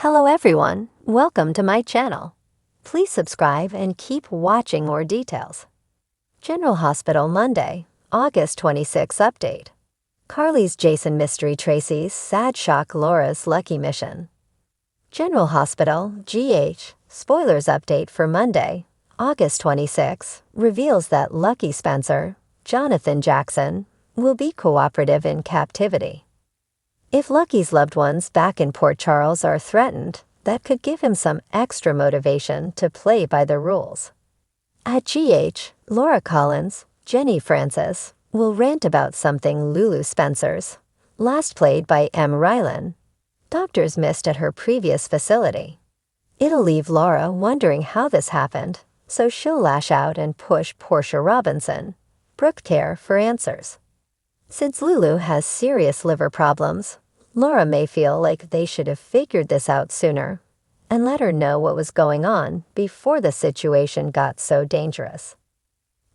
Hello everyone, welcome to my channel. Please subscribe and keep watching more details. General Hospital Monday, August 26 update. Carly's Jason mystery Tracy's sad shock Laura's lucky mission. General Hospital, GH, spoilers update for Monday, August 26, reveals that Lucky Spencer, Jonathan Jackson, will be cooperative in captivity. If Lucky's loved ones back in Port Charles are threatened, that could give him some extra motivation to play by the rules. At GH, Laura Collins, Jenny Francis, will rant about something Lulu Spencer's, last played by M. Rylan, doctors missed at her previous facility. It'll leave Laura wondering how this happened, so she'll lash out and push Portia Robinson, Brooke Care, for answers. Since Lulu has serious liver problems, Laura may feel like they should have figured this out sooner and let her know what was going on before the situation got so dangerous.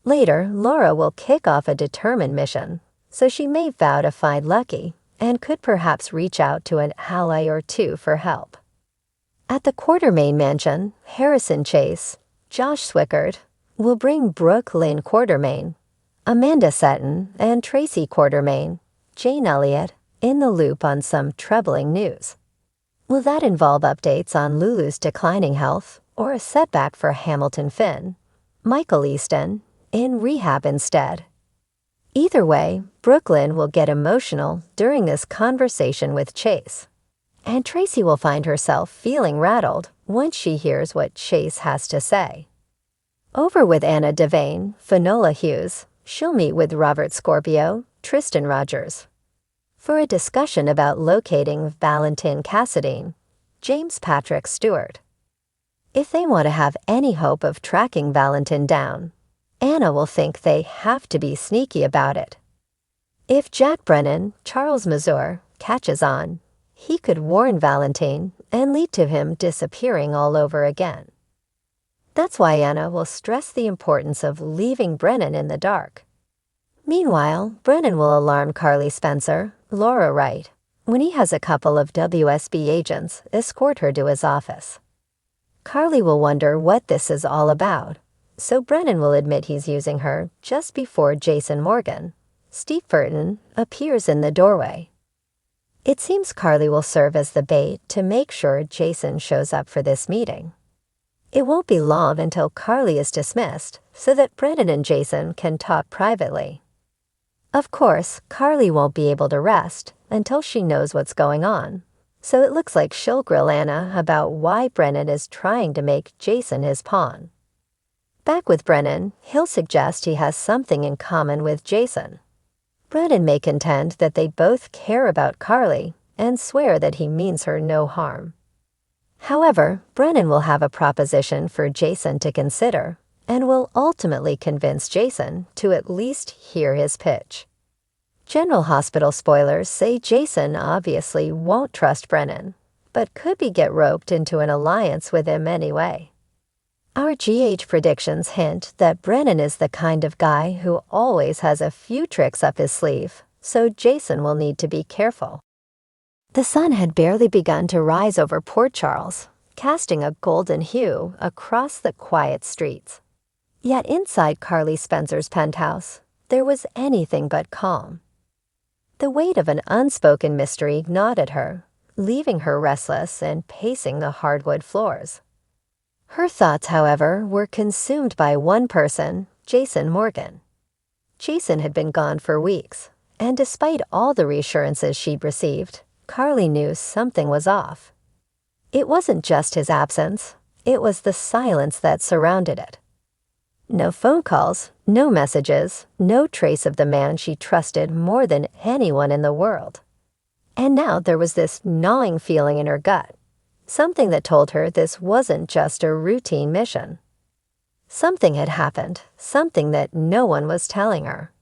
Later, Laura will kick off a determined mission, so she may vow to find Lucky and could perhaps reach out to an ally or two for help. At the Quartermain mansion, Harrison Chase, Josh Swickard, will bring Brooke Lynn Quartermain, Amanda Seton, and Tracy Quartermain, Jane Elliott, in the loop on some troubling news. Will that involve updates on Lulu's declining health or a setback for Hamilton Finn, Michael Easton, in rehab instead? Either way, Brooklyn will get emotional during this conversation with Chase, and Tracy will find herself feeling rattled once she hears what Chase has to say. Over with Anna Devane, Finola Hughes, she'll meet with Robert Scorpio, Tristan Rogers, for a discussion about locating Valentin Cassadine, James Patrick Stewart. If they want to have any hope of tracking Valentin down, Anna will think they have to be sneaky about it. If Jack Brennan, Charles Mazur, catches on, he could warn Valentin and lead to him disappearing all over again. That's why Anna will stress the importance of leaving Brennan in the dark. Meanwhile, Brennan will alarm Carly Spencer, Laura Wright, when he has a couple of WSB agents escort her to his office. Carly will wonder what this is all about, so Brennan will admit he's using her just before Jason Morgan, Steve Burton, appears in the doorway. It seems Carly will serve as the bait to make sure Jason shows up for this meeting. It won't be long until Carly is dismissed so that Brennan and Jason can talk privately. Of course, Carly won't be able to rest until she knows what's going on, so it looks like she'll grill Anna about why Brennan is trying to make Jason his pawn. Back with Brennan, he'll suggest he has something in common with Jason. Brennan may contend that they both care about Carly and swear that he means her no harm. However, Brennan will have a proposition for Jason to consider and will ultimately convince Jason to at least hear his pitch. General Hospital spoilers say Jason obviously won't trust Brennan, but could get roped into an alliance with him anyway. Our GH predictions hint that Brennan is the kind of guy who always has a few tricks up his sleeve, so Jason will need to be careful. The sun had barely begun to rise over Port Charles, casting a golden hue across the quiet streets. Yet inside Carly Spencer's penthouse, there was anything but calm. The weight of an unspoken mystery gnawed at her, leaving her restless and pacing the hardwood floors. Her thoughts, however, were consumed by one person, Jason Morgan. Jason had been gone for weeks, and despite all the reassurances she'd received, Carly knew something was off. It wasn't just his absence, it was the silence that surrounded it. No phone calls, no messages, no trace of the man she trusted more than anyone in the world. And now there was this gnawing feeling in her gut, something that told her this wasn't just a routine mission. Something had happened, something that no one was telling her.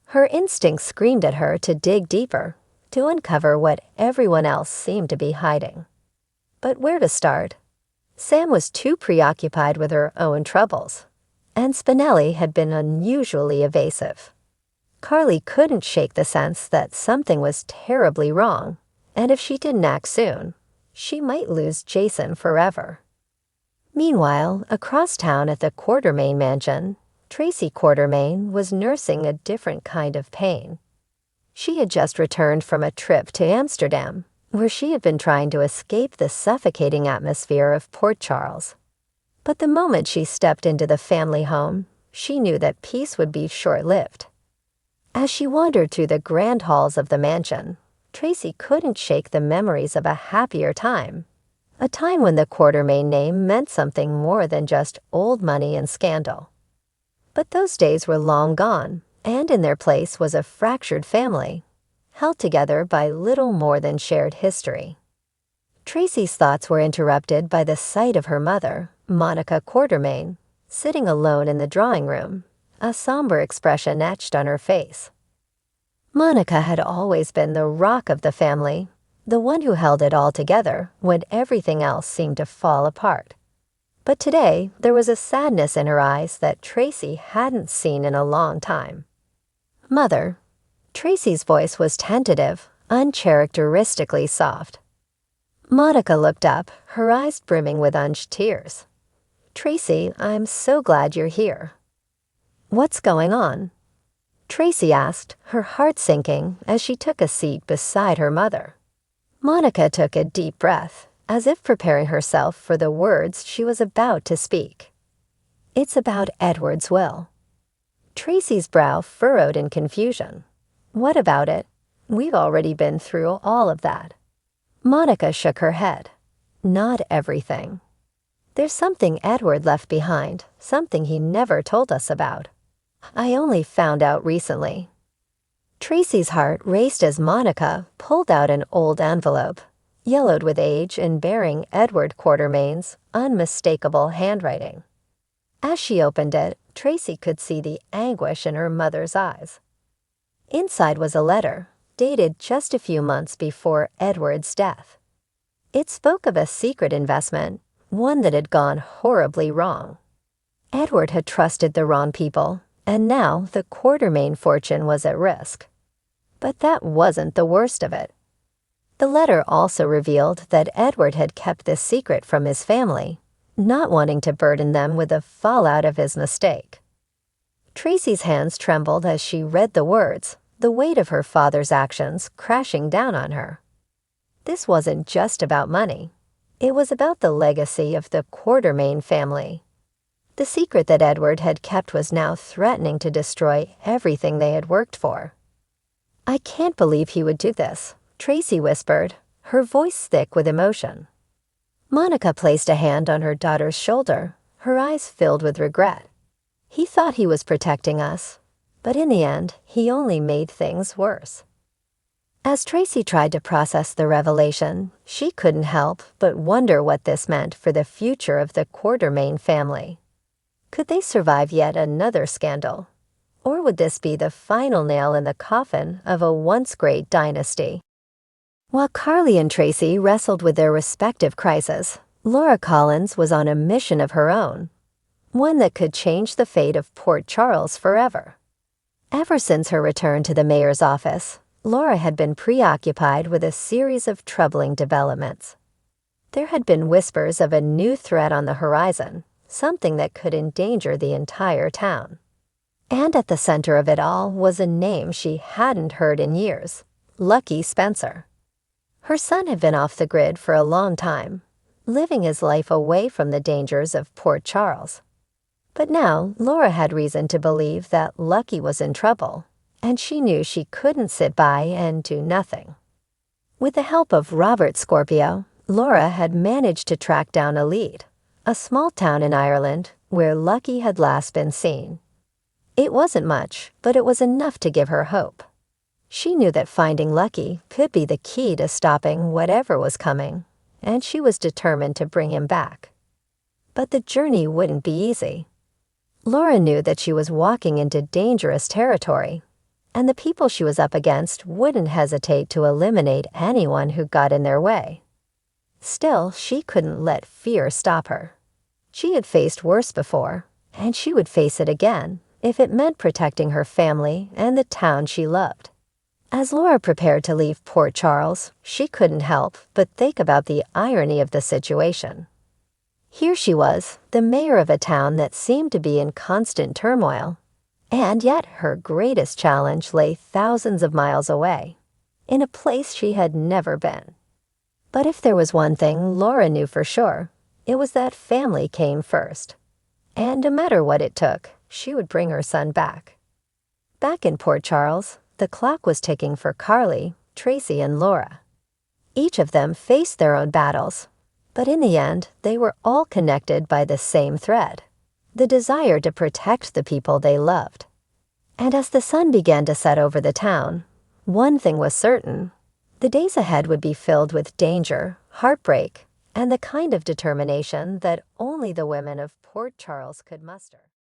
Her instincts screamed at her to dig deeper, to uncover what everyone else seemed to be hiding. But where to start? Sam was too preoccupied with her own troubles, and Spinelli had been unusually evasive. Carly couldn't shake the sense that something was terribly wrong, and if she didn't act soon, she might lose Jason forever. Meanwhile, across town at the Quartermain mansion, Tracy Quartermain was nursing a different kind of pain. She had just returned from a trip to Amsterdam, where she had been trying to escape the suffocating atmosphere of Port Charles. But the moment she stepped into the family home, she knew that peace would be short-lived. As she wandered through the grand halls of the mansion, Tracy couldn't shake the memories of a happier time, a time when the Quartermain name meant something more than just old money and scandal. But those days were long gone, and in their place was a fractured family, held together by little more than shared history. Tracy's thoughts were interrupted by the sight of her mother, Monica Quartermain, sitting alone in the drawing room, a somber expression etched on her face. Monica had always been the rock of the family, the one who held it all together when everything else seemed to fall apart. But today, there was a sadness in her eyes that Tracy hadn't seen in a long time. "Mother." Tracy's voice was tentative, uncharacteristically soft. Monica looked up, her eyes brimming with tears. "Tracy, I'm so glad you're here." "What's going on?" Tracy asked, her heart sinking as she took a seat beside her mother. Monica took a deep breath, as if preparing herself for the words she was about to speak. "It's about Edward's will." Tracy's brow furrowed in confusion. "What about it? We've already been through all of that." Monica shook her head. "Not everything. There's something Edward left behind, something he never told us about. I only found out recently." Tracy's heart raced as Monica pulled out an old envelope, yellowed with age and bearing Edward Quartermain's unmistakable handwriting. As she opened it, Tracy could see the anguish in her mother's eyes. Inside was a letter, dated just a few months before Edward's death. It spoke of a secret investment, one that had gone horribly wrong. Edward had trusted the wrong people, and now the Quartermain fortune was at risk. But that wasn't the worst of it. The letter also revealed that Edward had kept this secret from his family, not wanting to burden them with the fallout of his mistake. Tracy's hands trembled as she read the words, the weight of her father's actions crashing down on her. This wasn't just about money. It was about the legacy of the Quartermain family. The secret that Edward had kept was now threatening to destroy everything they had worked for. "I can't believe he would do this," Tracy whispered, her voice thick with emotion. Monica placed a hand on her daughter's shoulder, her eyes filled with regret. "He thought he was protecting us, but in the end, he only made things worse." As Tracy tried to process the revelation, she couldn't help but wonder what this meant for the future of the Quartermain family. Could they survive yet another scandal? Or would this be the final nail in the coffin of a once great dynasty? While Carly and Tracy wrestled with their respective crises, Laura Collins was on a mission of her own, one that could change the fate of Port Charles forever. Ever since her return to the mayor's office, Laura had been preoccupied with a series of troubling developments. There had been whispers of a new threat on the horizon, something that could endanger the entire town. And at the center of it all was a name she hadn't heard in years, Lucky Spencer. Her son had been off the grid for a long time, living his life away from the dangers of Port Charles. But now Laura had reason to believe that Lucky was in trouble, and she knew she couldn't sit by and do nothing. With the help of Robert Scorpio, Laura had managed to track down a lead, a small town in Ireland where Lucky had last been seen. It wasn't much, but it was enough to give her hope. She knew that finding Lucky could be the key to stopping whatever was coming, and she was determined to bring him back. But the journey wouldn't be easy. Laura knew that she was walking into dangerous territory, and the people she was up against wouldn't hesitate to eliminate anyone who got in their way. Still, she couldn't let fear stop her. She had faced worse before, and she would face it again if it meant protecting her family and the town she loved. As Laura prepared to leave Port Charles, she couldn't help but think about the irony of the situation. Here she was, the mayor of a town that seemed to be in constant turmoil, and yet her greatest challenge lay thousands of miles away, in a place she had never been. But if there was one thing Laura knew for sure, it was that family came first. And no matter what it took, she would bring her son back. Back in Port Charles, the clock was ticking for Carly, Tracy, and Laura. Each of them faced their own battles, but in the end, they were all connected by the same thread: the desire to protect the people they loved. And as the sun began to set over the town, one thing was certain: the days ahead would be filled with danger, heartbreak, and the kind of determination that only the women of Port Charles could muster.